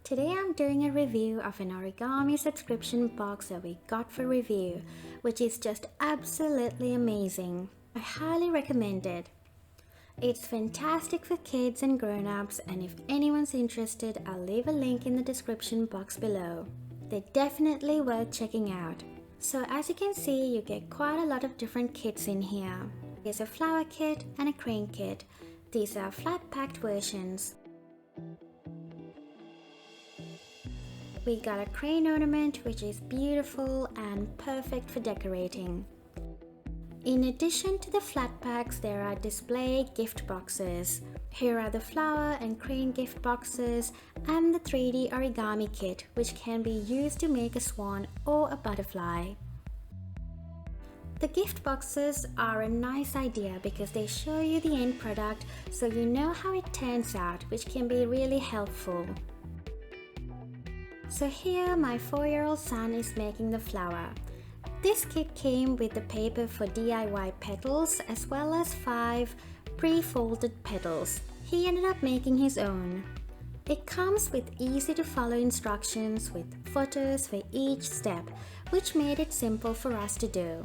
Today I'm doing a review of an origami subscription box that we got for review, which is just absolutely amazing. I highly recommend it. It's fantastic for kids and grown-ups, and if anyone's interested, I'll leave a link in the description box below. They're definitely worth checking out. So as you can see, you get quite a lot of different kits in here. There's a flower kit and a crane kit. These are flat packed versions. We got a crane ornament which is beautiful and perfect for decorating. In addition to the flat packs, there are display gift boxes. Here are the flower and crane gift boxes and the 3D origami kit, which can be used to make a swan or a butterfly. The gift boxes are a nice idea because they show you the end product so you know how it turns out, which can be really helpful. So here my 4-year-old son is making the flower. This kit came with the paper for DIY petals as well as 5 pre-folded petals. He ended up making his own. It comes with easy to follow instructions with photos for each step, which made it simple for us to do.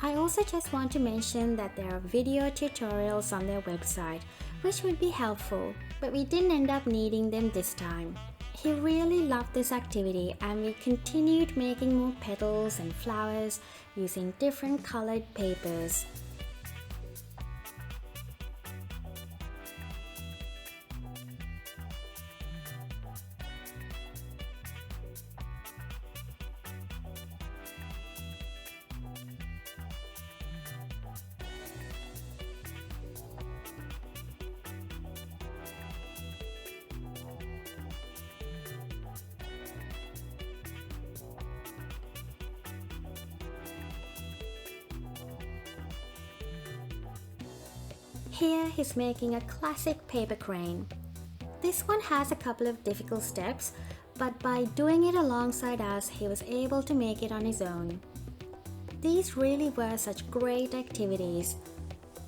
I also just want to mention that there are video tutorials on their website, which would be helpful, but we didn't end up needing them this time. He really loved this activity and we continued making more petals and flowers using different colored papers. Here he's making a classic paper crane. This one has a couple of difficult steps, but by doing it alongside us, he was able to make it on his own. These really were such great activities.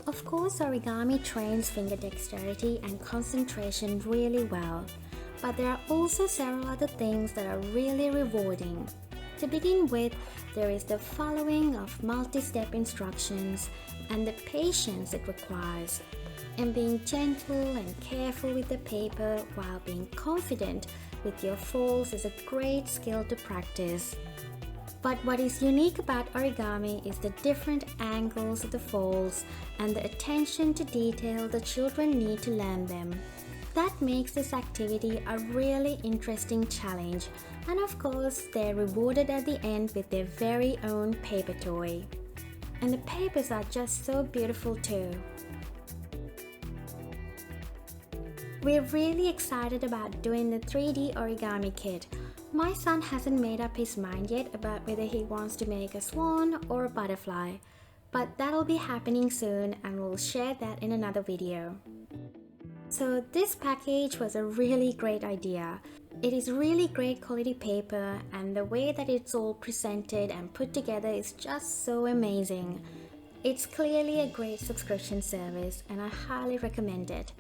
Of course, origami trains finger dexterity and concentration really well, but there are also several other things that are really rewarding. To begin with, there is the following of multi-step instructions and the patience it requires, and being gentle and careful with the paper while being confident with your folds is a great skill to practice. But what is unique about origami is the different angles of the folds and the attention to detail the children need to learn them. That makes this activity a really interesting challenge, and of course they're rewarded at the end with their very own paper toy. And the papers are just so beautiful too. We're really excited about doing the 3D origami kit. My son hasn't made up his mind yet about whether he wants to make a swan or a butterfly, but that'll be happening soon and we'll share that in another video. So this package was a really great idea. It is really great quality paper and the way that it's all presented and put together is just so amazing. It's clearly a great subscription service and I highly recommend it.